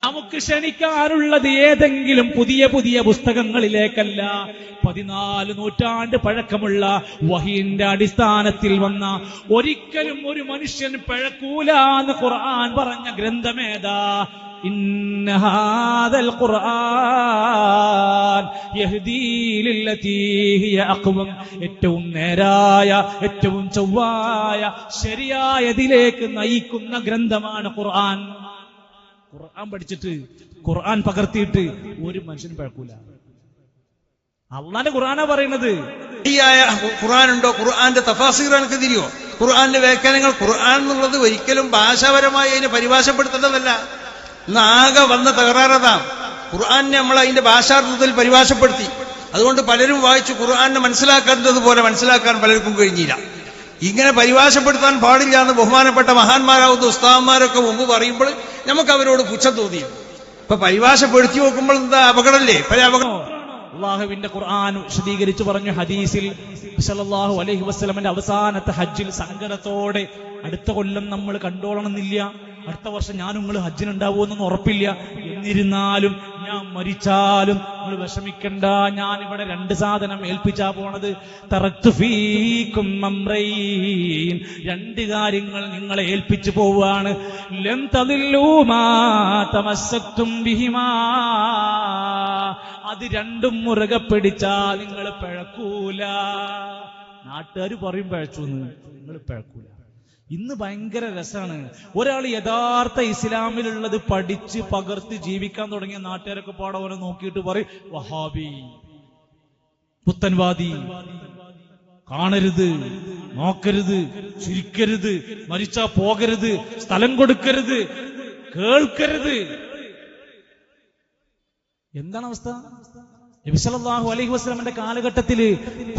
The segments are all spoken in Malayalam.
നമുക്ക് ക്ഷണിക്കാനുള്ളത് ഏതെങ്കിലും പുതിയ പുതിയ പുസ്തകങ്ങളിലേക്കല്ല, 14 നൂറ്റാണ്ട് പഴക്കമുള്ള വഹീന്റെ അടിസ്ഥാനത്തിൽ വന്ന, ഒരിക്കലും ഒരു മനുഷ്യൻ പിഴക്കൂല എന്ന് ഖുർആൻ പറഞ്ഞ ഗ്രന്ഥമേതാ? ഇന്ന ഹാദൽ ഖുർആൻ യഹ്ദീ ലില്ലതീ ഹിയ അഖ്വം. ഏറ്റവും നേരായ, ഏറ്റവും ചൊവ്വായ, ശരിയായതിലേക്ക് നയിക്കുന്ന ഗ്രന്ഥമാണ് ഖുർആൻ. ഖുർആൻ പഠിച്ചിട്ട്, ഖുർആൻ പകർത്തിയിട്ട് ഒരു മനുഷ്യനും പഴക്കൂല. അള്ളാന്റെ ഖുർആനാ പറയുന്നത്. ഖുർആനുണ്ടോ? ഖുർആന്റെ തഫാസീർ എനിക്ക് തിരിയോ? ഖുർആന്റെ വ്യാഖ്യാനങ്ങൾ. ഖുർആൻ എന്നുള്ളത് ഒരിക്കലും ഭാഷാപരമായി അതിനെ പരിഭാഷപ്പെടുത്തേണ്ടതല്ല. ഇന്ന് ആകെ വന്ന തകരാറതാ. ഖുർആനെ നമ്മൾ അതിന്റെ ഭാഷാർത്ഥത്തിൽ പരിഭാഷപ്പെടുത്തി. അതുകൊണ്ട് പലരും വായിച്ചു ഖുർആനെ മനസ്സിലാക്കേണ്ടതുപോലെ മനസ്സിലാക്കാൻ പലർക്കും കഴിഞ്ഞില്ല. ഇങ്ങനെ പരിഭാഷപ്പെടുത്താൻ പാടില്ല എന്ന് ബഹുമാനപ്പെട്ട മഹാന്മാരാവുന്ന ഉസ്താദന്മാരൊക്കെ മുമ്പ് പറയുമ്പോൾ നമുക്ക് അവരോട് പുച്ഛം തോന്നി. ഇപ്പൊ പരിഭാഷപ്പെടുത്തി നോക്കുമ്പോൾ എന്താ അപകടമല്ലേ? പല അപകടം. അള്ളാഹുവിന്റെ ഖുർആൻ വിശദീകരിച്ചു പറഞ്ഞു ഹദീസിൽ. സല്ലല്ലാഹു അലൈഹി വസല്ലമയുടെ അവസാനത്തെ ഹജ്ജിൽ സങ്കടത്തോടെ, അടുത്ത കൊല്ലം നമ്മൾ കണ്ടോളണമെന്നില്ല, അടുത്ത വർഷം ഞാനും നിങ്ങൾ ഹജ്ജിനുണ്ടാവുമെന്നൊന്നും ഉറപ്പില്ല, എന്നിരുന്നാലും ഞാൻ മരിച്ചാലും നിങ്ങൾ വിഷമിക്കണ്ട, ഞാൻ ഇവിടെ 2 സാധനം ഏൽപ്പിച്ചാ പോണത്. തറക്തു ഫീകും അംറൈൻ, 2 കാര്യങ്ങൾ നിങ്ങളെ ഏൽപ്പിച്ചു പോവാണ്. ലം തദില്ലൂ മാ തമസ്സക്തും ബിഹിമാ, അത് 2ഉം മുറുകെ പിടിച്ചാ നിങ്ങൾ പിഴക്കൂല. നാട്ടുകാർ പറയും പിഴച്ചു, നിങ്ങൾ പിഴക്കൂല. ഇന്ന് ഭയങ്കര രസാണ്. ഒരാൾ യഥാർത്ഥ ഇസ്ലാമിലുള്ളത് പഠിച്ച് പകർത്തി ജീവിക്കാൻ തുടങ്ങിയ നാട്ടുകാരൊക്കെ പാടെ ഓരോ നോക്കിയിട്ട് പറയും വഹാബി, പുത്തൻവാദി, കാണരുത്, നോക്കരുത്, ചിരിക്കരുത്, മരിച്ചാ പോകരുത്, സ്ഥലം കൊടുക്കരുത്, കേൾക്കരുത്. എന്താണ് അവസ്ഥ? നബി സല്ലല്ലാഹു അലൈഹി വസല്ലമയുടെ കാലഘട്ടത്തില്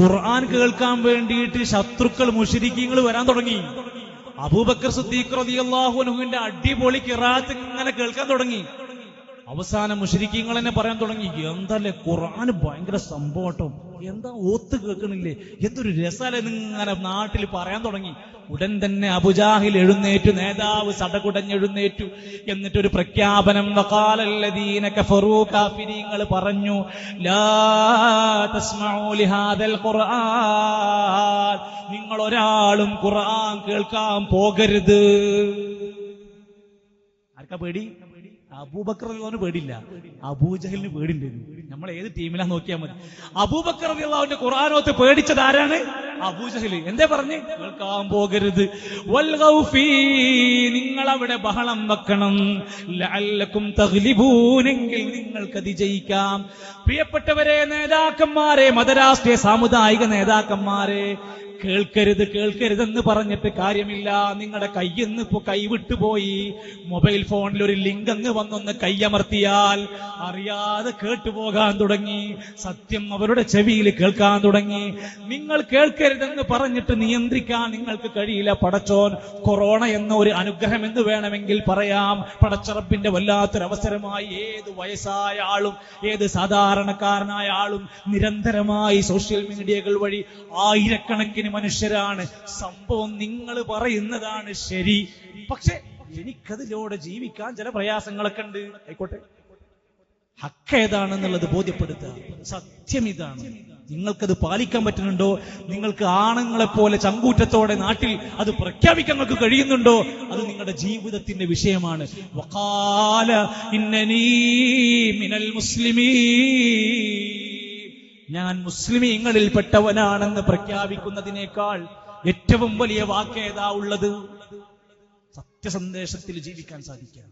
ഖുർആൻ കേൾക്കാൻ വേണ്ടിയിട്ട് ശത്രുക്കൾ, മുശ്രിക്കീങ്ങൾ വരാൻ തുടങ്ങി. അബൂബക്കർ സിദ്ദീഖ് റളിയല്ലാഹു അൻഹുവിന്റെ അടിപൊളി ഖിറാഅത്ത് ഇങ്ങനെ കേൾക്കാൻ തുടങ്ങി. അവസാനം മുശ്രിക്കീങ്ങൾ തന്നെ പറയാൻ തുടങ്ങി, എന്തല്ലേ ഖുർആൻ ഭയങ്കര സംഭവട്ടോ, എന്താ ഓത്ത് കേൾക്കണില്ലേ, എന്തൊരു രസാലെ ഇങ്ങനെ നാട്ടിൽ പറയാൻ തുടങ്ങി. ഉടൻ തന്നെ അബൂജാഹിൽ എഴുന്നേറ്റു, നേതാവ് സടകുടഞ്ഞെഴുന്നേറ്റു. എന്നിട്ടൊരു പ്രഖ്യാപനം, വഖാലല്ലദീന കഫറൂ, കാഫിരീങ്ങൾ പറഞ്ഞു, ലാ തസ്മഊ ലിഹാദൽ ഖുർആൻ, നിങ്ങൾ ഒരാളും ഖുർആൻ കേൾക്കാൻ പോകരുത്. ആർക്കാ പേടി? അബൂബക്കർ റളിയല്ലാഹുവിന് പേടില്ല, അബൂജഹലിന് പേടിണ്ടായിരുന്നു. നമ്മൾ ഏത് ടീമിലാ നോക്കിയാൽ മതി. അബൂബക്കർ റളിയല്ലാഹുവിന്റെ ഖുർആനോത്ത് പേടിച്ചത് ആരാണ്? അബൂജഹല്. എന്തേ പറഞ്ഞ്? കേൾക്കാൻ പോകരുത്. വൽഗൗഫി, നിങ്ങൾ അവിടെ ബഹളം വെക്കണം. ലഅല്ലക്കും തഗ്ലിബൂനെങ്കിൽ നിങ്ങൾക്ക് അതിജയിക്കാം. പ്രിയപ്പെട്ടവരെ, നേതാക്കന്മാരെ, മതരാഷ്ട്രീയ സാമുദായിക നേതാക്കന്മാരെ, കേൾക്കരുത് കേൾക്കരുതെന്ന് പറഞ്ഞിട്ട് കാര്യമില്ല. നിങ്ങളുടെ കയ്യിന്ന് ഇപ്പൊ കൈവിട്ടുപോയി, മൊബൈൽ ഫോണിൽ ഒരു ലിങ്ക് അങ്ങ് വന്നൊന്ന് കയ്യമർത്തിയാൽ അറിയാതെ കേട്ടുപോകാൻ തുടങ്ങി, സത്യം അവരുടെ ചെവിയിൽ കേൾക്കാൻ തുടങ്ങി. നിങ്ങൾ കേൾക്കരുതെന്ന് പറഞ്ഞിട്ട് നിയന്ത്രിക്കാൻ നിങ്ങൾക്ക് കഴിയില്ല. പടച്ചോൻ കൊറോണ എന്ന ഒരു അനുഗ്രഹം എന്ന് വേണമെങ്കിൽ പറയാം. പടച്ചറപ്പിന്റെ വല്ലാത്തൊരവസരമായി ഏത് വയസ്സായ ആളും ഏത് സാധാരണക്കാരനായ ആളും നിരന്തരമായി സോഷ്യൽ മീഡിയകൾ വഴി ആയിരക്കണക്കിന് മനുഷ്യരാണ്. സംഭവം നിങ്ങൾ പറയുന്നതാണ് ശരി, പക്ഷെ എനിക്കതിലൂടെ ജീവിക്കാൻ ചില പ്രയാസങ്ങളൊക്കെ ഉണ്ട്. ആയിക്കോട്ടെ, ഹക്ക് ഏതാണെന്നുള്ളത് ബോധ്യപ്പെടുത്തുക. സത്യം ഇതാണ്. നിങ്ങൾക്കത് പാലിക്കാൻ പറ്റുന്നുണ്ടോ? നിങ്ങൾക്ക് ആണുങ്ങളെ പോലെ ചങ്കൂറ്റത്തോടെ നാട്ടിൽ അത് പ്രഖ്യാപിക്കാൻ നിങ്ങൾക്ക് കഴിയുന്നുണ്ടോ? അത് നിങ്ങളുടെ ജീവിതത്തിന്റെ വിഷയമാണ്. വഖാല ഇന്നനീ മിനൽ മുസ്ലിമീൻ, ഞാൻ മുസ്ലിമീങ്ങളിൽ പെട്ടവനാണെന്ന് പ്രഖ്യാപിക്കുന്നതിനേക്കാൾ ഏറ്റവും വലിയ വാക്കേതാ ഉള്ളത്? സത്യസന്ദേശത്തിൽ ജീവിക്കാൻ സാധിക്കുക.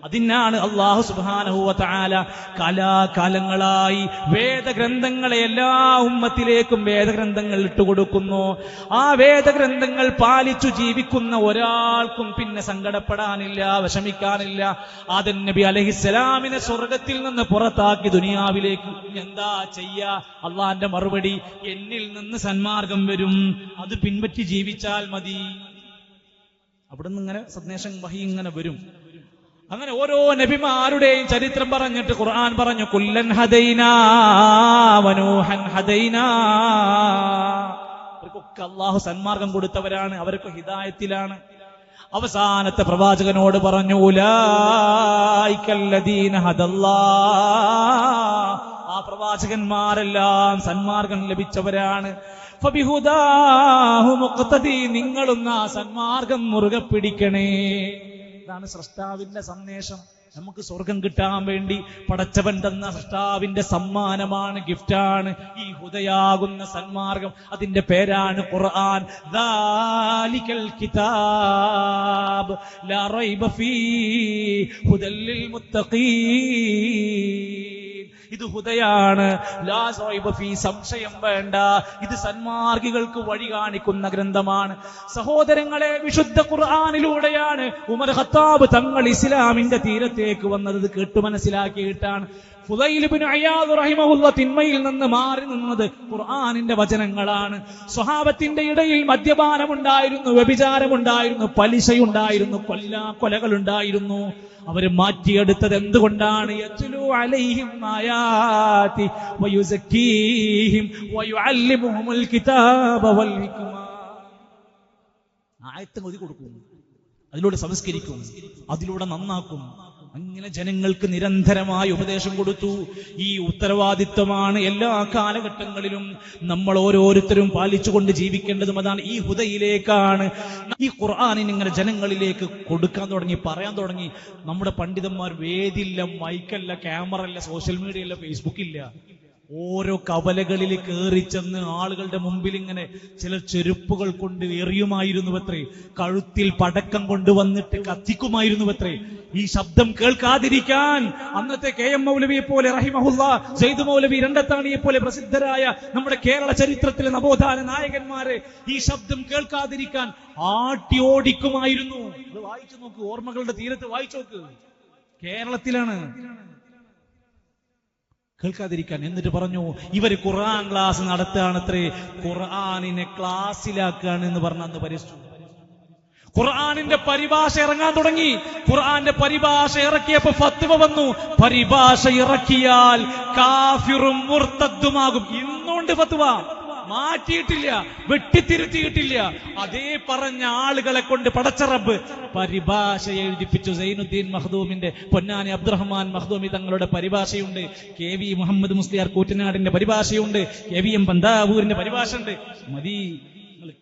അതിനാണ് അല്ലാഹു സുബ്ഹാനഹു വ തആല കാലാകാലങ്ങളായി വേദഗ്രന്ഥങ്ങളെ എല്ലാ ഉമ്മത്തിലേക്കും വേദഗ്രന്ഥങ്ങൾ ഇട്ടുകൊടുക്കുന്നു. ആ വേദഗ്രന്ഥങ്ങൾ പാലിച്ചു ജീവിക്കുന്ന ഒരാൾക്കും പിന്നെ സങ്കടപ്പെടാനില്ല, വിഷമിക്കാനില്ല. ആദം നബി അലൈഹിസ്സലാമിനെ സ്വർഗത്തിൽ നിന്ന് പുറത്താക്കി ദുനിയാവിലേക്ക് എന്താ ചെയ്യാ? അള്ളാന്റെ മറുപടി, എന്നിൽ നിന്ന് സന്മാർഗം വരും, അത് പിൻപറ്റി ജീവിച്ചാൽ മതി. അവിടുന്ന് ഇങ്ങനെ സന്ദേശം വഹി ഇങ്ങനെ വരും. അങ്ങനെ ഓരോ നബിമാരുടെയും ചരിത്രം പറഞ്ഞിട്ട് ഖുർആൻ പറഞ്ഞു, കുല്ലൻ ഹദൈനാ വനൂഹൻ ഹദൈനാ. അവർക്കൊക്കെ അല്ലാഹു സന്മാർഗം കൊടുത്തവരാണ്, അവരൊക്കെ ഹിദായത്തിലാണ്. അവസാനത്തെ പ്രവാചകനോട് പറഞ്ഞു, ഉലൈകല്ലദീന ഹദല്ലാഹ്, ആ പ്രവാചകന്മാരെല്ലാം സന്മാർഗം ലഭിച്ചവരാണ്. ഫബിഹുദാഹു മുഖ്തദി, നിങ്ങളും ആ സന്മാർഗം മുറുകെ പിടിക്കണേ. ഇതാണ് സ്രഷ്ടാവിന്റെ സന്ദേശം. നമുക്ക് സ്വർഗം കിട്ടാൻ വേണ്ടി പടച്ചവൻ തന്ന സ്രഷ്ടാവിന്റെ സമ്മാനമാണ്, ഗിഫ്റ്റാണ് ഈ ഹുദയാകുന്ന സന്മാർഗം. അതിന്റെ പേരാണ് ഖുർആൻ. ദാലികൽ കിതാബ് ലാ റൈബ ഫീഹി ഹുദൽ ലിൽ മുത്തഖീൻ. ഇത് ഹുദയാണ്, ലാ റൈബ ഫീഹി, സംശയം വേണ്ട. ഇത് സന്മാർഗികൾക്ക് വഴി കാണിക്കുന്ന ഗ്രന്ഥമാണ്. സഹോദരങ്ങളെ, വിശുദ്ധ ഖുർആനിലൂടെയാണ് ഉമർ ഖത്താബ് തങ്ങൾ ഇസ്ലാമിന്റെ തീരത്തേക്ക് വന്നത്. ഇത് കേട്ടു മനസ്സിലാക്കിയിട്ടാണ്. ഫുദൈൽ ഇബ്നു അയാദ് റഹിമഹുല്ലാ തിന്മയിൽ നിന്ന് മാറി നിന്നത് ഖുർആനിന്റെ വചനങ്ങളാണ്. സ്വഹാബത്തിന്റെ ഇടയിൽ മദ്യപാനമുണ്ടായിരുന്നു, വ്യഭിചാരമുണ്ടായിരുന്നു, പലിശയുണ്ടായിരുന്നു, കൊലകളുണ്ടായിരുന്നു. അവർ മാറ്റിയെടുത്തത് എന്തുകൊണ്ടാണ്? യത്ലു അലൈഹിം ആയാതി വയുസക്കീഹിം വയുഅല്ലിമുഹുൽ കിതാബ വൽ ഹിക്മ. ആയത്ത് ഓതി കൊടുക്കും, അതിലൂടെ സംസ്കരിക്കും, അതിലൂടെ നന്നാക്കും. അങ്ങനെ ജനങ്ങൾക്ക് നിരന്തരമായി ഉപദേശം കൊടുത്തു. ഈ ഉത്തരവാദിത്വമാണ് എല്ലാ കാലഘട്ടങ്ങളിലും നമ്മൾ ഓരോരുത്തരും പാലിച്ചുകൊണ്ട് ജീവിക്കേണ്ടതും. അതാണ് ഈ ഹുദയിലേക്കാണ് ഈ ഖുർആനിന് ഇങ്ങനെ ജനങ്ങളിലേക്ക് കൊടുക്കാൻ തുടങ്ങി, പറയാൻ തുടങ്ങി. നമ്മുടെ പണ്ഡിതന്മാർ വേദിയില്ല, മൈക്കല്ല, ക്യാമറ ഇല്ല, സോഷ്യൽ മീഡിയ ഇല്ല, ഫേസ്ബുക്ക് ഇല്ല. ഓരോ കവലകളിൽ കയറിച്ചെന്ന് ആളുകളുടെ മുമ്പിൽ ഇങ്ങനെ ചില ചെരുപ്പുകൾ കൊണ്ട് എറിയുമായിരുന്നു അത്രേ, കഴുത്തിൽ പടക്കം കൊണ്ടുവന്നിട്ട് കത്തിക്കുമായിരുന്നു അത്രേ. ഈ ശബ്ദം കേൾക്കാതിരിക്കാൻ അന്നത്തെ KM മൗലവിയെ പോലെ റഹിമഹുല്ലാ, സെയ്ദ് മൗലവി രണ്ടത്താണിയെ പോലെ പ്രസിദ്ധരായ നമ്മുടെ കേരള ചരിത്രത്തിലെ നവോത്ഥാന നായകന്മാരെ ഈ ശബ്ദം കേൾക്കാതിരിക്കാൻ ആട്ടി ഓടിക്കുമായിരുന്നു. ഇത് വായിച്ചു നോക്ക്, ഓർമ്മകളുടെ തീരത്ത് വായിച്ചു നോക്ക്. കേരളത്തിലാണ് കേൾക്കാതിരിക്കാൻ. എന്നിട്ട് പറഞ്ഞു, ഇവര് ഖുർആൻ ക്ലാസ് നടത്തുകയാണത്രേ, ഖുർആനിനെ ക്ലാസ്സിലാക്കുകയാണ് എന്ന് പറഞ്ഞ അന്ന് പരിശോധിച്ചു. ഖുർആനിന്റെ പരിഭാഷ ഇറങ്ങാൻ തുടങ്ങി. ഖുർആന്റെ പരിഭാഷ ഇറക്കിയപ്പോ ഫത്വ വന്നു, പരിഭാഷ ഇറക്കിയാൽ കാഫിറും മുർത്തദ്ദുമാകും. ഇന്നുകൊണ്ട് ഫത്വ മാറ്റിയിട്ടില്ല, വെട്ടിത്തിരുത്തിയിട്ടില്ല. അതേ പറഞ്ഞ ആളുകളെ കൊണ്ട് പടച്ച റബ്ബ് പരിഭാഷ എഴുതിപ്പിച്ചു. സൈനുദ്ദീൻ മഖ്ദൂമിന്റെ, പൊന്നാനി അബ്ദുറഹ്മാൻ മഖ്ദൂമി തങ്ങളുടെ പരിഭാഷയുണ്ട്, KV മുഹമ്മദ് മുസ്ലിയാർ കൂറ്റനാടിന്റെ പരിഭാഷയുണ്ട്, KVM പന്താവൂരിന്റെ പരിഭാഷ ഉണ്ട്. മതി,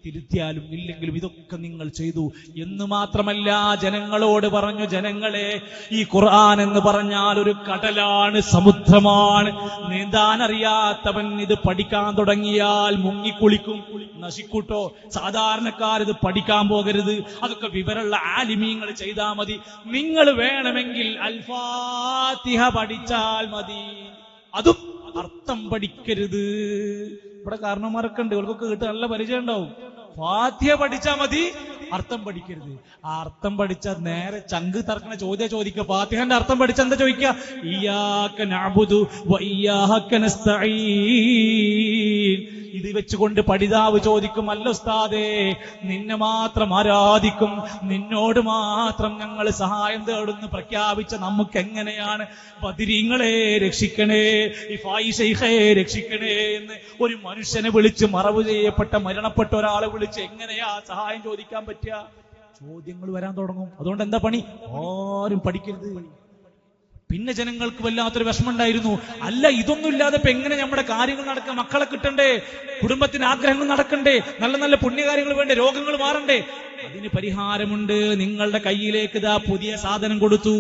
തിരുത്തിയാലും ഇല്ലെങ്കിലും ഇതൊക്കെ നിങ്ങൾ ചെയ്തു എന്ന് മാത്രമല്ല, ജനങ്ങളോട് പറഞ്ഞു, ജനങ്ങളെ, ഈ ഖുർആൻ എന്ന് പറഞ്ഞാൽ ഒരു കടലാണ്, സമുദ്രമാണ്. നീന്താൻ അറിയാത്തവൻ ഇത് പഠിക്കാൻ തുടങ്ങിയാൽ മുങ്ങിക്കുളിക്കും, നശിക്കൂട്ടോ. സാധാരണക്കാർ ഇത് പഠിക്കാൻ പോകരുത്. അതൊക്കെ വിവരമുള്ള ആലിമീങ്ങൾ ചെയ്താൽ മതി. നിങ്ങൾ വേണമെങ്കിൽ അൽ-ഫാത്തിഹ പഠിച്ചാൽ മതി, അതും അർത്ഥം പഠിക്കരുത്. ഇവിടെ കാരണന്മാരൊക്കെ ഉണ്ട്, ഇവർക്കൊക്കെ കേട്ട് നല്ല പരിചയം ഉണ്ടാവും. ഫാത്തിഹ പഠിച്ചാ മതി, അർത്ഥം പഠിക്കരുത്. ആ അർത്ഥം പഠിച്ച നേരെ ചങ്ക് തറക്കണ ചോദ്യം ചോദിക്കുക. ഫാത്തിഹന്റെ അർത്ഥം പഠിച്ച എന്താ ചോദിക്കുക? ഇയ്യാക നഅ്ബുദു വ ഇയ്യാക നസ്തഈൻ. ഇത് വെച്ചുകൊണ്ട് പഠിതാവ് ചോദിക്കും, അല്ല ഉസ്താദേ, നിന്നെ മാത്രം ആരാധിക്കും, നിന്നോട് മാത്രം ഞങ്ങൾ സഹായം തേടുന്നു പ്രഖ്യാപിച്ച നമുക്ക് എങ്ങനെയാണ് ബദരീങ്ങളെ രക്ഷിക്കണേ, ഇഫായി ശൈഖേ രക്ഷിക്കണേ എന്ന് ഒരു മനുഷ്യനെ വിളിച്ച്, മറവ് ചെയ്യപ്പെട്ട മരണപ്പെട്ട ഒരാളെ വിളിച്ച് എങ്ങനെയാ സഹായം ചോദിക്കാൻ പറ്റുക? ചോദ്യങ്ങൾ വരാൻ തുടങ്ങും. അതുകൊണ്ട് എന്താ പണി? ആരും പഠിക്കരുത്. പിന്നെ ജനങ്ങൾക്ക് വല്ലാത്തൊരു വിഷമമുണ്ടായിരുന്നു. അല്ല, ഇതൊന്നുമില്ലാതെ ഇപ്പൊ എങ്ങനെ നമ്മുടെ കാര്യങ്ങൾ നടക്കുക? മക്കളെ കിട്ടണ്ടേ, കുടുംബത്തിന് ആഗ്രഹങ്ങൾ നടക്കണ്ടേ, നല്ല നല്ല പുണ്യകാര്യങ്ങൾ വേണ്ടേ, രോഗങ്ങൾ മാറണ്ടേ? അതിന് പരിഹാരമുണ്ട്. നിങ്ങളുടെ കയ്യിലേക്ക് ഇതാ പുതിയ സാധനം കൊടുത്തു.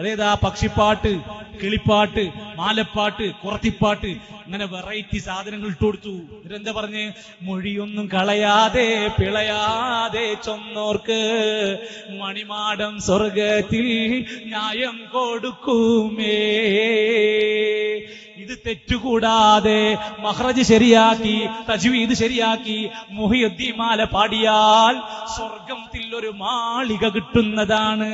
അതേതാ? പക്ഷിപ്പാട്ട്, കിളിപ്പാട്ട്, മാലപ്പാട്ട്, കുറത്തിപ്പാട്ട്, അങ്ങനെ വെറൈറ്റി സാധനങ്ങൾ ഇട്ടു കൊടുത്തു. ഇവരെന്താ പറഞ്ഞ്? മൊഴിയൊന്നും കളയാതെ പിളയാതെ ചൊന്നോർക്ക് മണിമാടം സ്വർഗത്തിൽ ന്യായം കൊടുക്കുമേ. ഇത് തെറ്റുകൂടാതെ മഖ്റജ് ശരിയാക്കി, തജ്വീദ് ശരിയാക്കി മുഹിയുദ്ദീൻ മാല പാടിയാൽ സ്വർഗത്തിൽ ഒരു മാളിക കിട്ടുന്നതാണ്.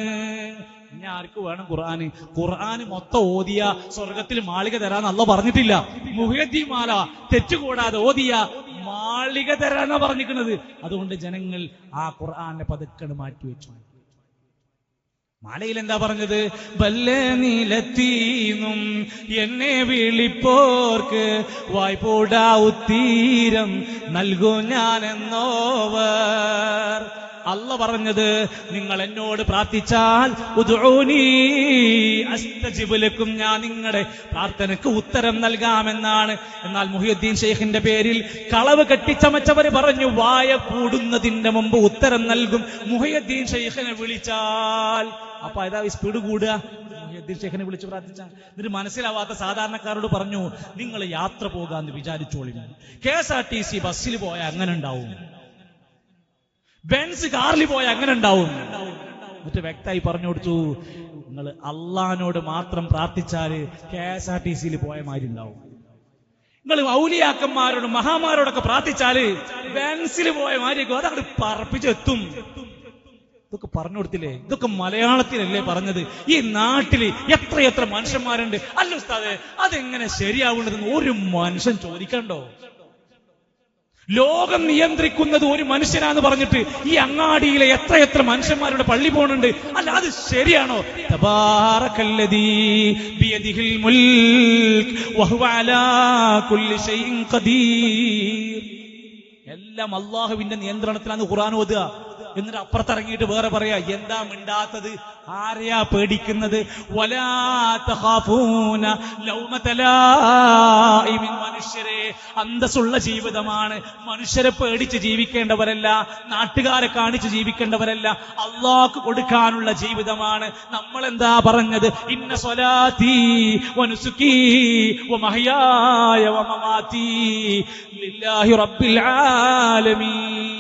ഇനി ആർക്ക് വേണം ഖുർആന്? ഖുർആന് മൊത്തം ഓതിയ സ്വർഗത്തിൽ മാളിക തരാന്ന് അല്ലാഹ് പറഞ്ഞിട്ടില്ല. മുഹിയുദ്ദീൻ മാല തെറ്റുകൂടാതെ ഓതിയ മാളിക തരാനാ പറഞ്ഞിരിക്കുന്നത്. അതുകൊണ്ട് ജനങ്ങൾ ആ ഖുർആനെ പതുക്കെ മാറ്റിവെച്ചു. മാലയിൽ എന്താ പറഞ്ഞത്? ബല്ലേ നീലത്തീന്നും എന്നെ വിളിപ്പോർക്ക് വായ്പോടാ ഉത്തീരം നൽകൂ ഞാൻ എന്നോവർ. അല്ല പറഞ്ഞത് നിങ്ങൾ എന്നോട് പ്രാർത്ഥിച്ചാൽ ഉദ്ഊനി അസ്തജിബ് ലക്കും, ഞാൻ നിങ്ങളുടെ പ്രാർത്ഥനയ്ക്ക് ഉത്തരം നൽകാമെന്നാണ്. എന്നാൽ മുഹിയുദ്ദീൻ ഷെയ്ഖിന്റെ പേരിൽ കളവ് കെട്ടിച്ചമച്ചവര് പറഞ്ഞു വായ കൂടുന്നതിന്റെ മുമ്പ് ഉത്തരം നൽകും മുഹിയുദ്ദീൻ ഷെയ്ഖിനെ വിളിച്ചാൽ. അപ്പൊ അതാ സ്പീഡ് കൂടുക. മുഹിയുദ്ദീൻ ഷെയ്ഖിനെ വിളിച്ച് പ്രാർത്ഥിച്ച എന്നിട്ട് മനസ്സിലാവാത്ത സാധാരണക്കാരോട് പറഞ്ഞു നിങ്ങൾ യാത്ര പോകാന്ന് വിചാരിച്ചോളി. KSRTC ബസ്സിൽ പോയാൽ അങ്ങനെ ഉണ്ടാവും, ബെൻസ് കാറിൽ പോയാൽ അങ്ങനെ ഉണ്ടാവും. എന്നിട്ട് വ്യക്തമായി പറഞ്ഞു കൊടുത്തു നിങ്ങൾ അള്ളാഹിനോട് മാത്രം പ്രാർത്ഥിച്ചാല് KSRTCയിൽ പോയ മാതിരി ഉണ്ടാവും. നിങ്ങൾ ഔലിയാക്കന്മാരോട് മഹാമാരോടൊക്കെ പ്രാർത്ഥിച്ചാല് ബെൻസിൽ പോയ മാതിരിക്കും, അതങ്ങോട്ട് പറപ്പിച്ചെത്തും. ഇതൊക്കെ പറഞ്ഞു കൊടുത്തില്ലേ? ഇതൊക്കെ മലയാളത്തിലല്ലേ പറഞ്ഞത്? ഈ നാട്ടില് എത്രയെത്ര മനുഷ്യന്മാരുണ്ട്. അല്ല ഉസ്താദേ, അതെങ്ങനെ ശരിയാവുന്നതെന്ന് ഒരു മനുഷ്യൻ ചോദിക്കണ്ടോ? ലോകം നിയന്ത്രിക്കുന്നത് ഒരു മനുഷ്യനാന്ന് പറഞ്ഞിട്ട് ഈ അങ്ങാടിയിലെ എത്രയെത്ര മനുഷ്യന്മാരുടെ പള്ളി പോണുണ്ട്. അല്ല, അത് ശരിയാണോ? തബാറകല്ലദീ ബിയദിഹിൽ മുൽക് വഹുവ അലാ കുല്ലി ഷൈഇൻ ഖദീർ. എല്ലാം അല്ലാഹുവിന്റെ നിയന്ത്രണത്തിലാണ് ഖുർആൻ ഓതുക. എന്നിട്ട് അപ്പുറത്തിറങ്ങിയിട്ട് വേറെ പറയാ എന്താ മിണ്ടാത്തത്, ആരെയാ പേടിക്കുന്നത്? വലാ തഖാഫൂന ലൗമത ലായിമിൻ. മനുഷ്യരെ അന്തസ്സുള്ള ജീവിതമാണ്. മനുഷ്യരെ പേടിച്ച് ജീവിക്കേണ്ടവരല്ല, നാട്ടുകാരെ കാണിച്ച് ജീവിക്കേണ്ടവരല്ല, അള്ളാഹ്ക്ക് കൊടുക്കാനുള്ള ജീവിതമാണ്. നമ്മൾ എന്താ പറഞ്ഞത്? ഇന്ന സ്വലാത്തി വനുസുകി വമഹ്യായ വമമാതി ലില്ലാഹി റബ്ബിൽ ആലമീൻ.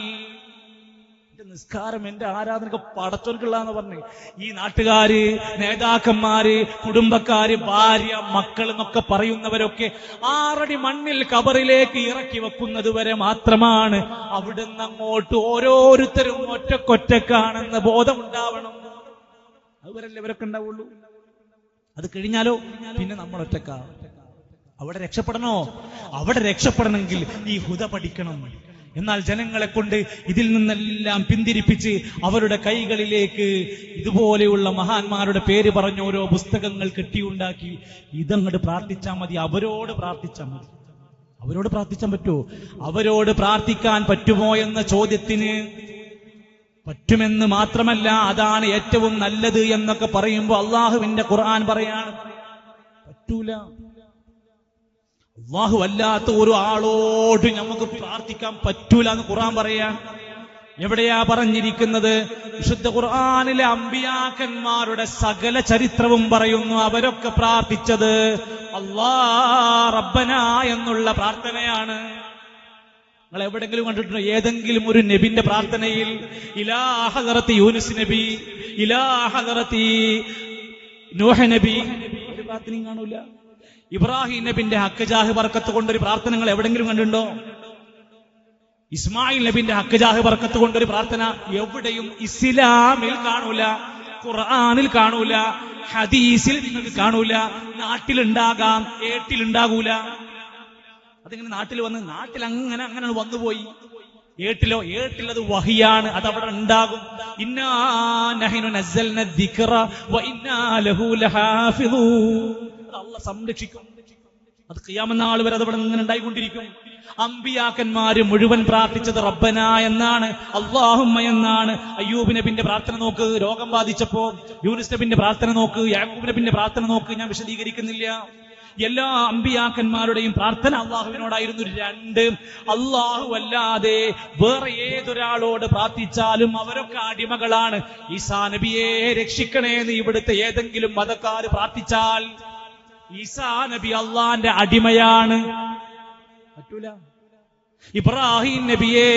നിസ്കാരം എന്റെ ആരാധനക്ക് പടച്ചോർക്കുള്ളതെന്ന് പറഞ്ഞു. ഈ നാട്ടുകാര്, നേതാക്കന്മാര്, കുടുംബക്കാര്, ഭാര്യ, മക്കൾ എന്നൊക്കെ പറയുന്നവരൊക്കെ 6 അടി മണ്ണിൽ കബറിലേക്ക് ഇറക്കി വെക്കുന്നത് വരെ മാത്രമാണ്. അവിടുന്ന് അങ്ങോട്ട് ഓരോരുത്തരും ഒറ്റക്കൊറ്റക്കാണെന്ന് ബോധമുണ്ടാവണം. അതുവരല്ലേ ഇവരൊക്കെ ഉണ്ടാവുള്ളൂ. അത് കഴിഞ്ഞാലോ പിന്നെ നമ്മൾ ഒറ്റക്കാ. അവിടെ രക്ഷപ്പെടണോ? അവിടെ രക്ഷപ്പെടണമെങ്കിൽ ഈ ഹുദ പഠിക്കണം. എന്നാൽ ജനങ്ങളെ കൊണ്ട് ഇതിൽ നിന്നെല്ലാം പിന്തിരിപ്പിച്ച് അവരുടെ കൈകളിലേക്ക് ഇതുപോലെയുള്ള മഹാന്മാരുടെ പേര് പറഞ്ഞ ഓരോ പുസ്തകങ്ങൾ കെട്ടിയുണ്ടാക്കി ഇതങ്ങോട്ട് പ്രാർത്ഥിച്ചാൽ മതി. അവരോട് പ്രാർത്ഥിച്ചാൽ മതി. അവരോട് പ്രാർത്ഥിക്കാൻ പറ്റുമോ? അവരോട് പ്രാർത്ഥിക്കാൻ പറ്റുമോ എന്ന ചോദ്യത്തിന് പറ്റുമെന്ന് മാത്രമല്ല, അതാണ് ഏറ്റവും നല്ലത് എന്നൊക്കെ പറയുമ്പോൾ അള്ളാഹുവിന്റെ ഖുർആൻ പറയാണ് പറ്റൂല. അല്ലാഹു അല്ലാത്ത ഒരു ആളോട് നമുക്ക് പ്രാർത്ഥിക്കാൻ പറ്റൂല എന്ന് ഖുർആൻ പറയാൻ. എവിടെയാ പറഞ്ഞിരിക്കുന്നത്? വിശുദ്ധ ഖുർആനിലെ അമ്പിയാക്കന്മാരുടെ സകല ചരിത്രവും പറയുന്നു. അവരൊക്കെ പ്രാർത്ഥിച്ചത് അല്ലാ റബ്ബനാ എന്നുള്ള പ്രാർത്ഥനയാണ്. നിങ്ങൾ എവിടെങ്കിലും കണ്ടിട്ടുണ്ടോ ഏതെങ്കിലും ഒരു നബിന്റെ പ്രാർത്ഥനയിൽ ഇലാ ഹദറത്തി യൂനുസ് നബി, ഇലാ ഹദറത്തി നൂഹ് നബി ഒരു പ്രാർത്ഥനയും കാണൂല. ഇബ്രാഹിം നബിന്റെ ഹക്ക് ജാഹ് ബർക്കത്ത് കൊണ്ടൊരു പ്രാർത്ഥനകൾ എവിടെങ്കിലും കണ്ടിട്ടുണ്ടോ? ഇസ്മായിൽ നബിന്റെ ഹക്ക് ജാഹ് ബർക്കത്ത് കൊണ്ടൊരു പ്രാർത്ഥന എവിടെയും ഇസ്ലാമിൽ കാണൂല, ഖുർആനിൽ കാണൂല, ഹദീസിൽ നിങ്ങൾക്ക് കാണൂല. നാട്ടിലുണ്ടാകാം, ഏട്ടിലുണ്ടാകൂല. അതിങ്ങനെ നാട്ടിൽ വന്ന് നാട്ടിൽ അങ്ങനെ വന്നുപോയി. ഏട്ടിലത് വഹിയാണ്, അതവിടെ ഉണ്ടാകും. ഇന്നാ നഹ്നു നസ്സൽന ദിക്റ വ ഇന്നാ ലഹു ലഹാഫിദൂൻ. അല്ലാഹ് സംരക്ഷിക്കും. അത് ഖിയാമത്ത് നാൾ വരെ അതവിടെ ഇങ്ങനെ ഉണ്ടായിക്കൊണ്ടിരിക്കും. അമ്പിയാക്കന്മാര് മുഴുവൻ പ്രാർത്ഥിച്ചത് റബ്ബന എന്നാണ്, അല്ലാഹുമ്മ എന്നാണ്. അയ്യൂബ് നബിന്റെ പ്രാർത്ഥന നോക്ക്, രോഗം ബാധിച്ചപ്പോ. യൂനുസ് നബിന്റെ പ്രാർത്ഥന നോക്ക്, യാക്കൂബ് നബിന്റെ പ്രാർത്ഥന നോക്ക്. ഞാൻ വിശദീകരിക്കുന്നില്ല. എല്ലാ അമ്പിയാക്കന്മാരുടെയും പ്രാർത്ഥന അള്ളാഹുവിനോടായിരുന്നു. 2, അള്ളാഹു അല്ലാതെ വേറെ ഏതൊരാളോട് പ്രാർത്ഥിച്ചാലും അവരൊക്കെ അടിമകളാണ്. ഈസാ നബിയെ രക്ഷിക്കണേ എന്ന് ഇവിടുത്തെ ഏതെങ്കിലും മതക്കാര് പ്രാർത്ഥിച്ചാൽ ഈസാ നബി അള്ളാന്റെ അടിമയാണ്, പറ്റൂല. ഇബ്രാഹിം നബിയെ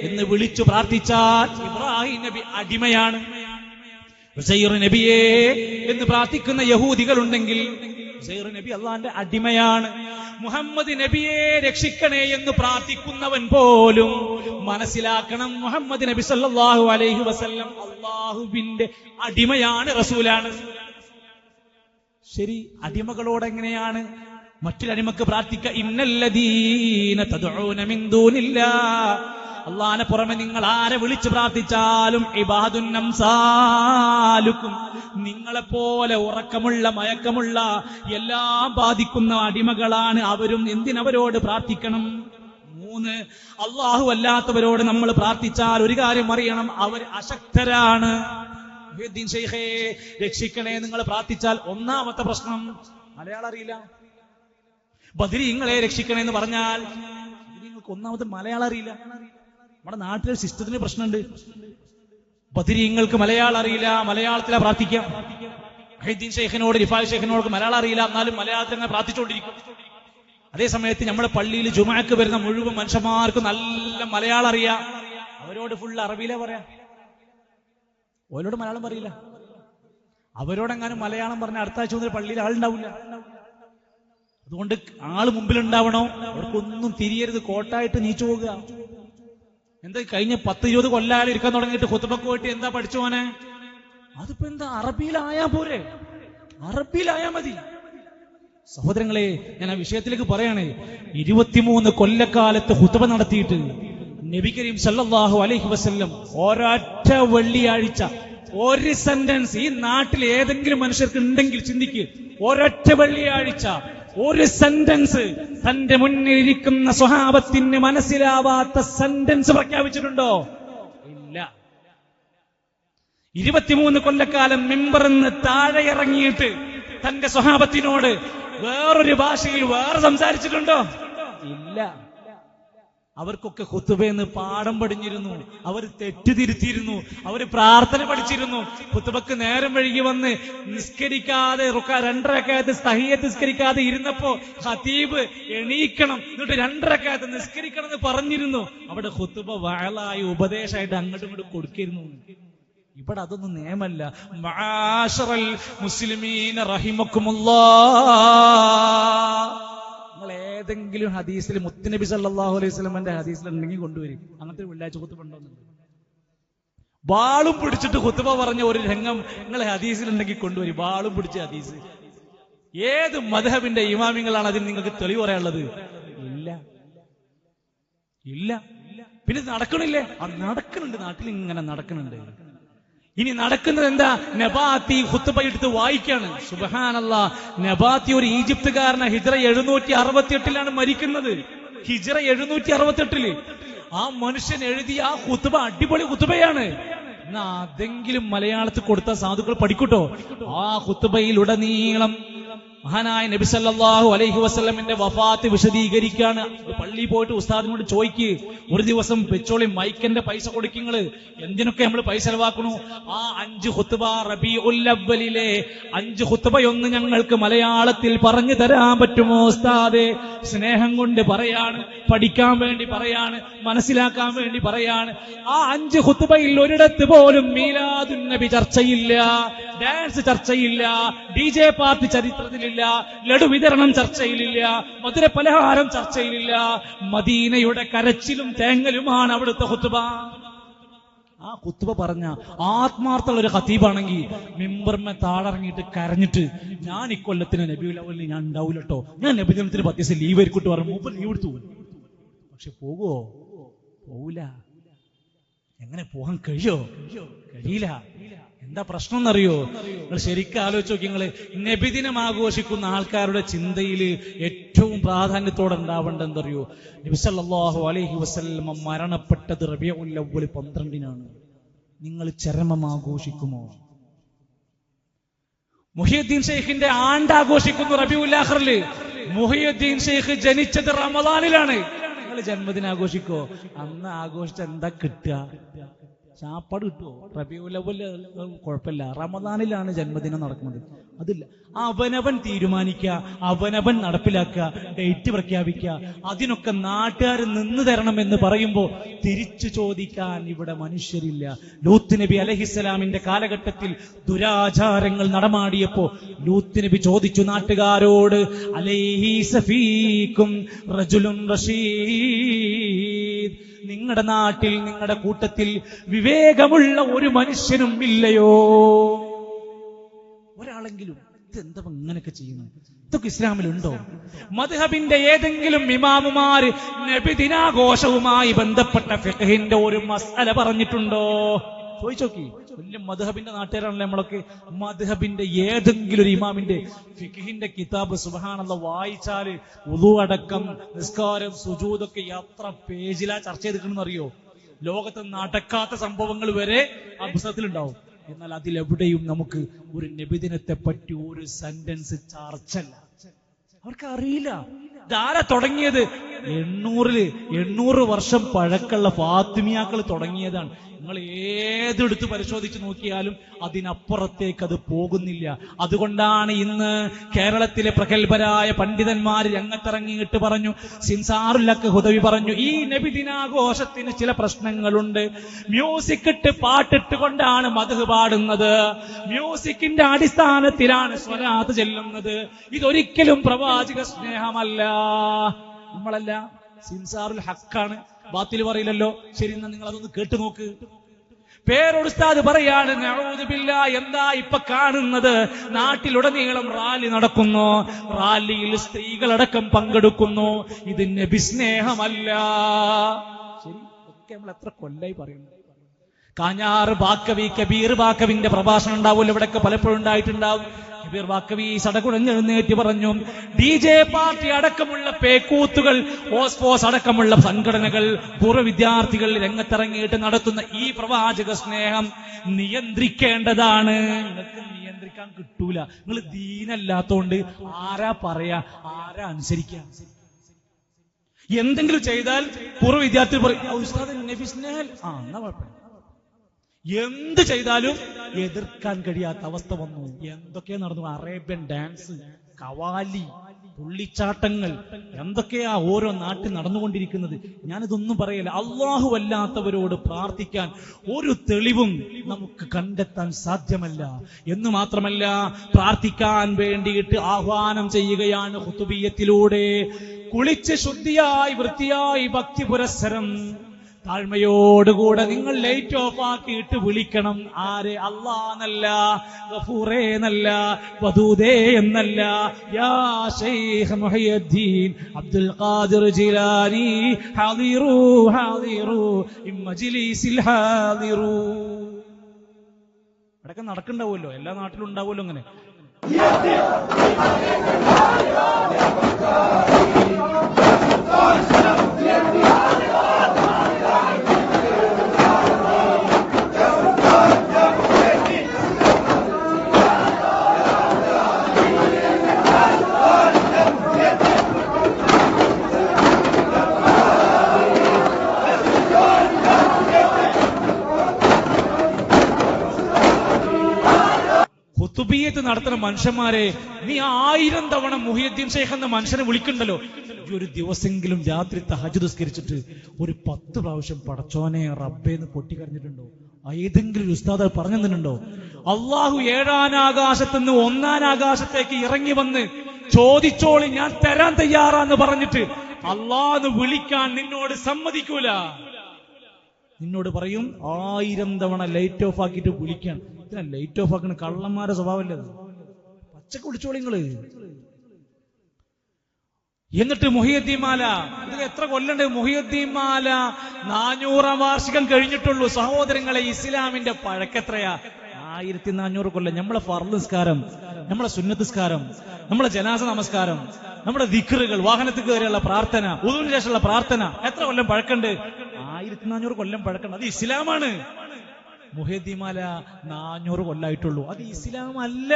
എന്ന് വിളിച്ചു പ്രാർത്ഥിച്ചാൽ ഇബ്രാഹിം നബി അടിമയാണ്. ഉസൈർ നബിയെ എന്ന് പ്രാർത്ഥിക്കുന്ന യഹൂദികളുണ്ടെങ്കിൽ ഉസൈർ നബി അള്ളാന്റെ അടിമയാണ്. മുഹമ്മദ് നബിയെ രക്ഷിക്കണേ എന്ന് പ്രാർത്ഥിക്കുന്നവൻ പോലും മനസ്സിലാക്കണം, മുഹമ്മദ് നബി സല്ലല്ലാഹു അലൈഹി വസല്ലം അള്ളാഹുവിന്റെ അടിമയാണ്, റസൂലാണ്. ശരി, അടിമകളോട് എങ്ങനെയാണ് മറ്റൊരടിമക്ക് പ്രാർത്ഥിക്കുക? ഇന്നല്ലദീന തദ്ഊന മിൻ ദൂനില്ലാഹ്, അല്ലാഹുവിനെ പുറമെ നിങ്ങൾ ആരെ വിളിച്ച് പ്രാർത്ഥിച്ചാലും ഇബാദുൻ അംസാലുക്കും, നിങ്ങളെപ്പോലെ ഉറക്കമുള്ള മയക്കമുള്ള എല്ലാം ബാധിക്കുന്ന അടിമകളാണ് അവരും. എന്തിനവരോട് പ്രാർത്ഥിക്കണം? 3, അള്ളാഹു അല്ലാത്തവരോട് നമ്മൾ പ്രാർത്ഥിച്ചാൽ ഒരു കാര്യം അറിയണം, അവർ അശക്തരാണ്. മുഹ്യിദ്ദീൻ ശൈഖേ രക്ഷിക്കണേ നിങ്ങൾ പ്രാർത്ഥിച്ചാൽ ഒന്നാമത്തെ പ്രശ്നം മലയാളം അറിയില്ല. ബദരീങ്ങളെ രക്ഷിക്കണേ എന്ന് പറഞ്ഞാൽ നിങ്ങൾക്ക് ഒന്നാമത്തെ മലയാളം അറിയില്ല. നമ്മുടെ നാട്ടിലെ സിസ്റ്റത്തിന് പ്രശ്നമുണ്ട്. ബദരീങ്ങൾക്ക് മലയാളം അറിയില്ല, മലയാളത്തിലാ പ്രാർത്ഥിക്കാം. മുഹ്യിദ്ദീൻ ശൈഖിനോട് റിഫായി ശൈഖിനോട് മലയാളം അറിയില്ല, എന്നാലും മലയാളത്തിൽ അങ്ങനെ പ്രാർത്ഥിച്ചുകൊണ്ടിരിക്കും. അതേ സമയത്ത് നമ്മുടെ പള്ളിയിൽ ജുമുഅക്ക് വരുന്ന മുഴുവൻ മനുഷ്യന്മാർക്ക് നല്ല മലയാളം അറിയാം. അവരോട് ഫുൾ അറബിയിലാ പറയാ, ഓരോട് മലയാളം പറയില്ല. അവരോടെങ്ങാനും മലയാളം പറഞ്ഞ അടുത്ത ആഴ്ച മുതൽ പള്ളിയിൽ ആളുണ്ടാവില്ല. അതുകൊണ്ട് ആള് മുമ്പിലുണ്ടാവണോ, അവർക്കൊന്നും തിരിയരുത്, കോട്ടായിട്ട് നീച്ചു പോകുക. എന്താ കഴിഞ്ഞ 10-20 കൊല്ലാലും ഇരിക്കാൻ തുടങ്ങിയിട്ട് ഖുത്ബക്ക് പോയിട്ട് എന്താ പഠിച്ചു മോനെ? അതിപ്പോ എന്താ അറബിയിലായാ പോരെ, അറബിയിലായാ മതി. സഹോദരങ്ങളെ, ഞാൻ ആ വിഷയത്തിലേക്ക് പറയണേ. 23 കൊല്ലക്കാലത്ത് ഖുത്ബ നടത്തിയിട്ട് നബി കരീം സല്ലല്ലാഹു അലൈഹി വസല്ലം ഒരൊറ്റ വെള്ളിയാഴ്ച ഒരു സെന്റൻസ് ഈ നാട്ടിൽ ഏതെങ്കിലും മനുഷ്യർക്ക് ഉണ്ടെങ്കിൽ ചിന്തിക്ക്, ഒരൊറ്റ വെള്ളിയാഴ്ച ഒരു സെന്റൻസ് തന്റെ മുന്നിലിരിക്കുന്ന സ്വഹാബത്തിന് മനസ്സിലാവാത്ത സെന്റൻസ് പ്രഖ്യാപിച്ചിട്ടുണ്ടോ? ഇല്ല. 23 കൊല്ലക്കാലം മിമ്പറിന്ന് താഴെ ഇറങ്ങിയിട്ട് തന്റെ സ്വഹാബത്തിനോട് വേറൊരു ഭാഷയിൽ വേറെ സംസാരിച്ചിട്ടുണ്ടോ? ഇല്ല. അവർക്കൊക്കെ ഖുത്ബയെന്ന് പാഠം പഠിഞ്ഞിരുന്നു, അവർ തെറ്റുതിരുത്തിയിരുന്നു, അവർ പ്രാർത്ഥന പഠിച്ചിരുന്നു. ഖുത്ബക്ക് നേരം വൈകി വന്ന് നിസ്കരിക്കാതെ 2 റക്അത്ത് തഹിയ്യത്ത് നിസ്കരിക്കാതെ ഇരുന്നപ്പോ ഖതീബ് എണീക്കണം, എന്നിട്ട് 2 റക്അത്ത് നിസ്കരിക്കണം എന്ന് പറഞ്ഞിരുന്നു. അവിടെ ഖുത്ബ വഅലായി ഉപദേശമായിട്ട് അങ്ങോട്ടും ഇങ്ങോട്ടും കൊടുക്കിയിരുന്നു. ഇവിടെ അതൊന്നും നിയമല്ല. മആശറൽ മുസ്ലിമീന റഹിമക്കുമുല്ലാഹ്. നിങ്ങൾ ഏതെങ്കിലും ഹദീസിൽ മുത്തുനബി സല്ലല്ലാഹു അലൈഹി വസല്ലമയുടെ ഹദീസിൽ ഉണ്ടെങ്കിൽ കൊണ്ടുവരും. അങ്ങനത്തെ വെള്ളിയാഴ്ച ഖുത്ബ ഉണ്ടോന്നുണ്ട്. ബാളും പിടിച്ചിട്ട് ഖുത്ബ പറഞ്ഞ ഒരു രംഗം നിങ്ങൾ ഹദീസിൽ ഉണ്ടെങ്കിൽ കൊണ്ടുവരും. ബാളും പിടിച്ച ഹദീസ്. ഏത് മദ്ഹബിന്റെ ഇമാമിങ്ങളാണ് അതിന് നിങ്ങൾക്ക് തെളിവ് പറയാനുള്ളത്? ഇല്ല, ഇല്ല. പിന്നെ നടക്കണില്ലേ? നടക്കുന്നുണ്ട്, നാട്ടിൽ ഇങ്ങനെ നടക്കുന്നുണ്ട്. ഇനി നടക്കുന്നത് എന്താ? നബാത്തി ഖുത്ബ എടുത്ത് വായിക്കാണ്. സുബ്ഹാനല്ലാഹ്, നബാത്തി ഒരു ഈജിപ്തുകാരന. ഹിജ്റ 768 മരിക്കുന്നത്. ഹിജ്റ 768. ആ മനുഷ്യൻ എഴുതിയ ആ ഖുത്ബ അടിപൊളി ഖുത്ബയാണ്. എന്നാ അതെങ്കിലും മലയാളത്തിൽ കൊടുത്ത സാധുക്കൾ പഠിക്കൂട്ടോ. ആ ഖുത്ബയിലുടനീളം മഹാനായ നബി സല്ലല്ലാഹു അലൈഹി വസല്ലമിന്റെ വഫാത്ത് വിശദീകരിക്കാണ്. പള്ളിയിൽ പോയിട്ട് ഉസ്താദിനോട് ചോദിക്ക്, ഒരു ദിവസം പെട്രോളിയം മൈക്കിന്റെ പൈസ കൊടുക്കിങ്ങള്, എന്തിനൊക്കെ നമ്മൾ പൈസ ചെലവാക്കണു? ആ 5 ഖുത്ബ റബീഉൽ അവ്വലിലെ 5 ഖുത്ബയൊന്ന് ഞങ്ങൾക്ക് മലയാളത്തിൽ പറഞ്ഞു തരാൻ പറ്റുമോ ഉസ്താദേ? സ്നേഹം കൊണ്ട് പറയാണ്, പഠിക്കാൻ വേണ്ടി പറയാണ്, മനസ്സിലാക്കാൻ വേണ്ടി പറയാണ്. ആ 5 ഖുത്ബയിൽ ഒരിടത്ത് പോലും മീലാദുൻ നബി ചർച്ചയില്ല, ഡാൻസ് ചർച്ചയില്ല, DJ പാർട്ടി ചരിത്രത്തിലില്ല, ലഡു വിതരണം ചർച്ചയിലില്ല, മധുര പലഹാരം ചർച്ചയിലില്ല. മദീനയുടെ കരച്ചിലും തേങ്ങലുമാണ് അവിടുത്തെ ഖുത്ബ. ആ ഖുത്ബ പറഞ്ഞ ആത്മാർത്ഥമുള്ള ഒരു ഖതീബാണെങ്കിൽ മിമ്പറിനെ താഴെറങ്ങിയിട്ട് കരഞ്ഞിട്ട്, ഞാൻ ഇക്കൊല്ലത്തിന് നബിയുൽ അവ്വലിൽ ഞാൻ ഉണ്ടാവില്ല കേട്ടോ, ഞാൻ നബിദിനത്തിന് 10 ദിവസം ലീവ് ആയിരിക്കും പറഞ്ഞു. മൂപ്പർ ലീവ് എടുത്തു. പക്ഷെ പോകുവോ? പോവില്ല. എങ്ങനെ പോകാൻ കഴിയില്ല. എന്താ പ്രശ്നം എന്നറിയോ? നിങ്ങൾ ശരിക്കും ആലോചിച്ച് നോക്കി. നിങ്ങൾ നബിദിനം ആഘോഷിക്കുന്ന ആൾക്കാരുടെ ചിന്തയിൽ ഏറ്റവും പ്രാധാന്യത്തോടെ ഉണ്ടാവേണ്ടത് എന്തറിയോ? നബി സല്ലല്ലാഹു അലൈഹി വസല്ലം മരണപ്പെട്ടത് റബീഉൽ അവ്വൽ 12-നാണ്. നിങ്ങൾ ചരമം ആഘോഷിക്കുമോ? മുഹ്യിദ്ദീൻ ശൈഖിന്റെ ആണ്ട് ആഘോഷിക്കുന്നു റബീഉൽ ആഖിറിൽ. മുഹ്യിദ്ദീൻ ശൈഖ് ജനിച്ചത് റമദാനിലാണ്. നിങ്ങൾ ജന്മദിനം ആഘോഷിക്കോ? അന്ന് ആഘോഷിച്ച എന്താ കിട്ടുക? ചാപ്പാട് കിട്ടുമോ? റബീഉൽ അവ്വൽ കുഴപ്പമില്ല, റമദാനിലാണ് ജന്മദിനം നടക്കുന്നത്. അതില്ല. അവനവൻ തീരുമാനിക്കുക, അവനവൻ നടപ്പിലാക്കുക, ഡേറ്റ് പ്രഖ്യാപിക്കുക. അതിനൊക്കെ നാട്ടുകാർ നിന്ന് തരണം എന്ന് പറയുമ്പോൾ തിരിച്ചു ചോദിക്കാൻ ഇവിടെ മനുഷ്യരില്ല. ലൂത്ത് നബി അലൈഹിസ്സലാമിന്റെ കാലഘട്ടത്തിൽ ദുരാചാരങ്ങൾ നടമാടിയപ്പോ ലൂത്ത് നബി ചോദിച്ചു നാട്ടുകാരോട്, അലൈഹിസ ഫീകും റജുലുൻ റഷീദ്, നിങ്ങളുടെ നാട്ടിൽ നിങ്ങളുടെ കൂട്ടത്തിൽ വിവേകമുള്ള ഒരു മനുഷ്യനും ഇല്ലയോ? ഒരാളെങ്കിലും. ഇതെന്താ ഇങ്ങനെയൊക്കെ ചെയ്യുന്നത്? ഇതൊക്കെ ഇസ്ലാമിലുണ്ടോ? മദ്ഹബിന്റെ ഏതെങ്കിലും ഇമാമുമാര് നബിദിനാഘോഷവുമായി ബന്ധപ്പെട്ട ഫിഖ്ഹിന്റെ ഒരു മസ്അല പറഞ്ഞിട്ടുണ്ടോ? ചോദിച്ചോക്കി. വലിയ മദ്ഹബിന്റെ നാട്ടുകാരാണല്ലോ നമ്മളൊക്കെ. മദ്ഹബിന്റെ ഏതെങ്കിലും ഒരു ഇമാമിന്റെ ഫിഖ്ഹിന്റെ കിതാബ് സുബ്ഹാനല്ലാഹ് വായിച്ചാല് വുളു അടക്കം നിസ്കാരം സുജൂദൊക്കെ എത്ര പേജിലാ ചർച്ച ചെയ്തിട്ടുണ്ടെന്ന് അറിയോ? ലോകത്ത് നടക്കാത്ത സംഭവങ്ങൾ വരെ ആ പുസ്തകത്തിലുണ്ടാവും. എന്നാൽ അതിലെവിടെയും നമുക്ക് ഒരു നബിദിനത്തെ പറ്റി ഒരു സെന്റൻസ് ചർച്ചല്ല. അവർക്ക് അറിയില്ല. ഇതാരാ തുടങ്ങിയത്? 800 വർഷം പഴക്കമുള്ള ഫാത്തിമിയാക്കൾ തുടങ്ങിയതാണ്. നിങ്ങൾ ഏതെടുത്ത് പരിശോധിച്ച് നോക്കിയാലും അതിനപ്പുറത്തേക്ക് അത് പോകുന്നില്ല. അതുകൊണ്ടാണ് ഇന്ന് കേരളത്തിലെ പ്രഗത്ഭരായ പണ്ഡിതന്മാർ രംഗത്തിറങ്ങിയിട്ട് പറഞ്ഞു, സിംസാറുൽ ഹഖ് ഹുദവി പറഞ്ഞു, ഈ നബിദിനാഘോഷത്തിന് ചില പ്രശ്നങ്ങളുണ്ട്. മ്യൂസിക് ഇട്ട് പാട്ടിട്ട് കൊണ്ടാണ് മദ്ഹ് പാടുന്നത്, മ്യൂസിക്കിന്റെ അടിസ്ഥാനത്തിലാണ് സ്വലാത്ത് ചെല്ലുന്നത്. ഇതൊരിക്കലും പ്രവാചക സ്നേഹമല്ല. നമ്മളല്ല, സിംസാറുൽ ഹഖാണ്, ബാത്തിൽ പറയില്ലല്ലോ. ശരി, എന്നാ നിങ്ങൾ അതൊന്ന് കേട്ടു നോക്ക്. പേരോട് ഉസ്താദ് പറയാണ്, നഊദു ബില്ലാഹ്, എന്താ ഇപ്പൊ കാണുന്നത്? നാട്ടിലുടനീളം റാലി നടക്കുന്നു, റാലിയിൽ സ്ത്രീകളടക്കം പങ്കെടുക്കുന്നു. ഇത് നബി സ്നേഹമല്ല. ശരി, ഒക്കെ നമ്മൾ എത്ര കൊല്ലായി പറയുന്നു. കാഞ്ഞാറ് ബാക്കവി, കബീർ ബാക്കവിന്റെ പ്രഭാഷണം ഉണ്ടാവുമല്ലോ, ഇവിടെയൊക്കെ പലപ്പോഴും ഉണ്ടായിട്ടുണ്ടാവും. കബീർ ബാക്കവി സടകുടഞ്ഞെഴുന്നേറ്റ് പറഞ്ഞു, DJ പാർട്ടി അടക്കമുള്ള പേക്കൂത്തുകൾ, ഓസ്ഫോസ് അടക്കമുള്ള സംഘടനകൾ, പൂർവ്വ വിദ്യാർത്ഥികൾ രംഗത്തിറങ്ങിയിട്ട് നടത്തുന്ന ഈ പ്രവാചക സ്നേഹം നിയന്ത്രിക്കേണ്ടതാണ്. നിങ്ങൾക്ക് നിയന്ത്രിക്കാൻ കിട്ടൂല. നിങ്ങൾ ദീനല്ലാത്തോണ്ട് ആരാ പറയാ, ആരാ അനുസരിക്കുക? എന്തെങ്കിലും ചെയ്താൽ പൂർവ്വ വിദ്യാർത്ഥികൾ പറയും, ഉസ്താദ് നബി സ്നേഹം. എന്നാ കുഴപ്പമില്ല. എന്ത് ചെയ്താലും എതിർക്കാൻ കഴിയാത്ത അവസ്ഥ വന്നു. എന്തൊക്കെയാ നടന്നു? അറേബ്യൻ ഡാൻസ്, കവാലി, തുള്ളിച്ചാട്ടങ്ങൾ, എന്തൊക്കെയാ ഓരോ നാട്ടിൽ നടന്നുകൊണ്ടിരിക്കുന്നത്. ഞാനിതൊന്നും പറയില്ല. അല്ലാഹു അല്ലാത്തവരോട് പ്രാർത്ഥിക്കാൻ ഒരു തെളിവും നമുക്ക് കണ്ടെത്താൻ സാധ്യമല്ല. എന്ന് മാത്രമല്ല, പ്രാർത്ഥിക്കാൻ വേണ്ടിയിട്ട് ആഹ്വാനം ചെയ്യുകയാണ് ഖുതുബിയ്യത്തിലൂടെ. കുളിച്ച് ശുദ്ധിയായി വൃത്തിയായി ഭക്തി പുരസ്സരം താഴ്മയോടുകൂടെ നിങ്ങൾ ലൈറ്റ് ഓഫ് ആക്കിയിട്ട് വിളിക്കണം. ആരെ? അല്ലാഹ്, ഗഫൂറേ എന്നല്ല, വദൂദേ എന്നല്ല, യാ ശൈഖ് മുഹയ്യിദ്ദീൻ അബ്ദുൽ ഖാദിർ ജിലാനി ഹാദിറു ഹാദിറു ഇമ്മജ്ലിസിൽ ഹാദിറു. അടക്കം നടക്കണ്ടാവുമല്ലോ, എല്ലാ നാട്ടിലും ഉണ്ടാവുമല്ലോ അങ്ങനെ. ഖുതുബിയ്യത്ത് നടത്തുന്ന മനുഷ്യന്മാരെ, നീ 1000 തവണ മുഹിയുദ്ദീൻ ഷെയ്ഖ് എന്ന മനുഷ്യനെ വിളിക്കണ്ടല്ലോ. ഈ ഒരു ദിവസമെങ്കിലും രാത്രി തഹജ്ജുദ് നിസ്കരിച്ചിട്ട് ഒരു 10 പ്രാവശ്യം പടച്ചോനെ റബ്ബേന്ന് പൊട്ടിക്കരഞ്ഞിട്ടുണ്ടോ? ഏതെങ്കിലും ഒരു ഉസ്താദ് പറഞ്ഞു തന്നിട്ടുണ്ടോ? അള്ളാഹു 7ാം ആകാശത്തുനിന്ന് 1ാം ആകാശത്തേക്ക് ഇറങ്ങി വന്ന് ചോദിച്ചോളി, ഞാൻ തരാൻ തയ്യാറാന്ന് പറഞ്ഞിട്ട് അള്ളാഹ് വിളിക്കാൻ നിന്നോട് സമ്മതിക്കൂല. നിന്നോട് പറയും 1000 തവണ ലൈറ്റ് ഓഫ് ആക്കിയിട്ട് വിളിക്കാൻ. ഇതിനാ ലൈറ്റ് ഓഫ് ആക്കണ കള്ളന്മാരുടെ സ്വഭാവമല്ലേ അത്? പച്ചക്ക് വിളിച്ചോളിങ്ങള്. എന്നിട്ട് മുഹിയുദ്ദീൻ മാല, ഇത് എത്ര കൊല്ലണ്ട്? മുഹിയുദ്ദീൻ മാല 400ാം വാർഷികം കഴിഞ്ഞിട്ടുള്ളൂ. സഹോദരങ്ങളെ, ഇസ്ലാമിന്റെ പഴക്കെത്രയാ? 1400 കൊല്ലം. നമ്മളെ ഫർള് നിസ്കാരം, നമ്മളെ സുന്നത്ത് നിസ്കാരം, നമ്മളെ ജനാസ നമസ്കാരം, നമ്മുടെ ദിക്റുകൾ, വാഹനത്തിൽ കയറിയുള്ള പ്രാർത്ഥന, ഉദുവിന് ശേഷമുള്ള പ്രാർത്ഥന എത്ര കൊല്ലം പഴക്കണ്ട്? 1400 കൊല്ലം പഴക്കണ്ട്. അത് ഇസ്ലാമാണ്. മുഹിയുദ്ദീൻ മാല 400 കൊല്ലായിട്ടുള്ളൂ. അത് ഇസ്ലാം അല്ല,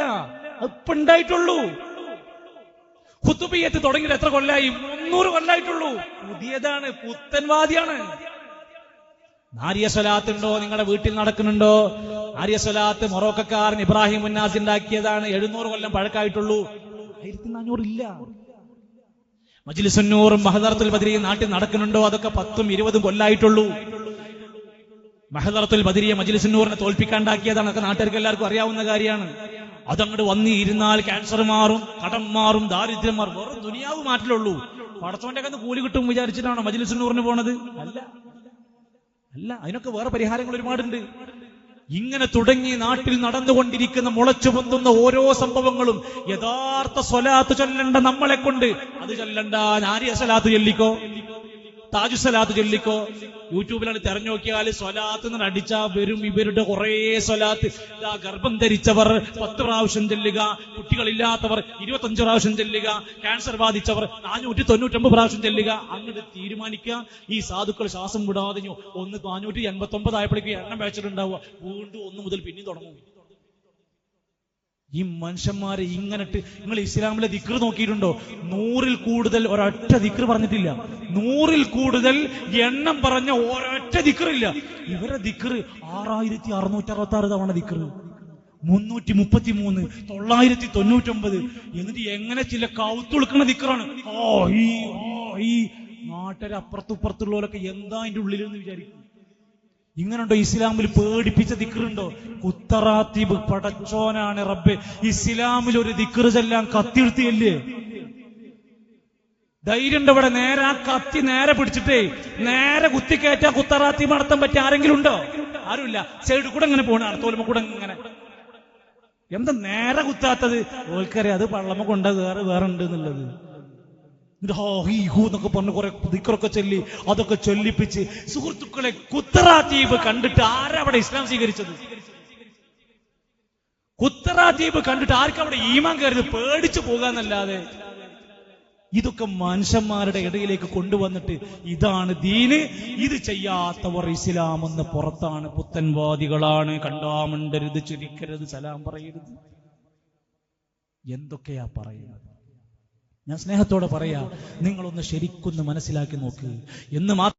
ഇപ്പൊ ഉണ്ടായിട്ടുള്ളൂ. ഖുതുബിയ്യത്ത് തുടങ്ങിയിട്ട് എത്ര കൊല്ലായി? 300 കൊല്ലായിട്ടുള്ളൂ. പുതിയതാണ്, പുത്തൻവാദിയാണ്. നാരിയ സ്വലാത്ത് ഉണ്ടോ? നിങ്ങളുടെ വീട്ടിൽ നടക്കുന്നുണ്ടോ? നാരിയ സ്വലാത്ത് മൊറോക്കക്കാരൻ ഇബ്രാഹിം മുന്നാസ് ഉണ്ടാക്കിയതാണ്. 700 കൊല്ലം പഴക്കായിട്ടുള്ളൂ. 1400 ഇല്ല. മജ്ലിസുന്നൂറും മഹദറത്തുൽ ബദരിയും നാട്ടിൽ നടക്കുന്നുണ്ടോ? അതൊക്കെ 10ഉം 20ഉം കൊല്ലായിട്ടുള്ളൂ. മഹദറത്തുൽ ബദരിയെ മജ്ലിസുന്നൂറിനെ തോൽപ്പിക്കാണ്ടാക്കിയതാണ്. അതൊക്കെ നാട്ടുകാർക്ക് എല്ലാവർക്കും അറിയാവുന്ന കാര്യമാണ്. അതങ്ങോട്ട് വന്ന് ഇരുന്നാൽ ക്യാൻസർ മാറും, കടം മാറും, ദാരിദ്ര്യം മാറും. വെറും ദുനിയാവ് മാറ്റിലുള്ളൂ. പടച്ചോന്റെ ഒക്കെ കൂലി കിട്ടും വിചാരിച്ചിട്ടാണോ മജ്ലിസുന്നൂറിന് പോണത്? അല്ല അല്ല, അതിനൊക്കെ വേറെ പരിഹാരങ്ങൾ ഒരുപാടുണ്ട്. ഇങ്ങനെ തുടങ്ങി നാട്ടിൽ നടന്നുകൊണ്ടിരിക്കുന്ന മുളച്ചു പൊന്തുന്ന ഓരോ സംഭവങ്ങളും യഥാർത്ഥ സ്വലാത്ത് ചൊല്ലണ്ട നമ്മളെ കൊണ്ട് അത് ചൊല്ലണ്ട. നാരിയ സ്വലാത്ത് ചൊല്ലിക്കോ, താജു സ്വലാത്ത് ചൊല്ലിക്കോ. യൂട്യൂബിലാണ് തെരഞ്ഞു നോക്കിയാൽ സ്വലാത്ത് എന്ന് അടിച്ചാ വരും ഇവരുടെ കുറെ സ്വലാത്ത്. ഗർഭം ധരിച്ചവർ 10 പ്രാവശ്യം ചെല്ലുക, കുട്ടികളില്ലാത്തവർ 25 പ്രാവശ്യം ചെല്ലുക, ക്യാൻസർ ബാധിച്ചവർ 499 പ്രാവശ്യം ചെല്ലുക. അങ്ങോട്ട് തീരുമാനിക്കുക. ഈ സാധുക്കൾ ശ്വാസം വിടാതെ 489 ആയപ്പോഴേക്ക് എണ്ണം വെച്ചിട്ടുണ്ടാവുക. വീണ്ടും 1 മുതൽ പിന്നെയും തുടങ്ങും. ഈ മനുഷ്യന്മാരെ ഇങ്ങനിട്ട് നിങ്ങൾ ഇസ്ലാമിലെ ദിക്ർ നോക്കിയിട്ടുണ്ടോ? 100ൽ കൂടുതൽ ഒരൊറ്റ ദിക്ർ പറഞ്ഞിട്ടില്ല. 100ൽ കൂടുതൽ എണ്ണം പറഞ്ഞ ഒരൊറ്റ ദിക്റില്ല. ഇവരെ ദിക്ർ 6666 തവണ ദിക്ർ, 333, 999. എന്നിട്ട് എങ്ങനെ ചില കൗത്തുളുക്കണ ദിക്റാണ്. ഈ നാട്ടിലെ അപ്പുറത്തുപ്പുറത്തുള്ളവരൊക്കെ എന്താ അതിന്റെ ഉള്ളിലെന്ന് വിചാരിക്കും. ഇങ്ങനുണ്ടോ ഇസ്ലാമിൽ പേടിപ്പിച്ച ദിക്റുണ്ടോ? കുത്തറാത്തീബ്. പടച്ചോനാണ് റബ്ബെ, ഇസ്ലാമിൽ ഒരു ദിക്റ് ചെല്ലാൻ കത്തിയെടുത്തിയല്ലേ? ധൈര്യം ഉണ്ട് ഇവിടെ. നേരെ ആ കത്തി നേരെ പിടിച്ചിട്ടേ നേരെ കുത്തിക്കയറ്റാ കുത്തറാത്തീബ് നടത്താൻ പറ്റിയ ആരെങ്കിലും ഉണ്ടോ? ആരുമില്ല. സൈഡിൽ കൂടെ ഇങ്ങനെ പോണ തോലുമ്പോ കൂടെ ഇങ്ങനെ. എന്താ നേരെ കുത്താത്തത്? ഓൽക്കറിയാം അത് പള്ളമ്മ കൊണ്ട വേറെ ഉണ്ട് എന്നുള്ളത്. എന്നൊക്കെ പറഞ്ഞ് കുറെ ദിക്റൊക്കെ ചൊല്ലി അതൊക്കെ ചൊല്ലിപ്പിച്ച്. സുഹൃത്തുക്കളെ, കുത്തറാത്തീബ് കണ്ടിട്ട് ആരാ അവിടെ ഇസ്ലാം സ്വീകരിച്ചത്? കുത്തറാത്തീബ് കണ്ടിട്ട് ആർക്കും അവിടെ ഈമാൻ കയറിയത്? പേടിച്ചു പോകാന്നല്ലാതെ. ഇതൊക്കെ മനുഷ്യന്മാരുടെ ഇടയിലേക്ക് കൊണ്ടുവന്നിട്ട് ഇതാണ് ദീന്, ഇത് ചെയ്യാത്തവർ ഇസ്ലാം എന്ന് പുറത്താണ്, പുത്തൻവാദികളാണ്, കണ്ടാമണ്ടരുത്, ചുരിക്കരുത്, സലാം പറയരുത്, എന്തൊക്കെയാ പറയുന്നത്. ഞാൻ സ്നേഹത്തോടെ പറയാ, നിങ്ങളൊന്ന് ശരിക്കൊന്ന് മനസ്സിലാക്കി നോക്ക് എന്ന് മാത്രം.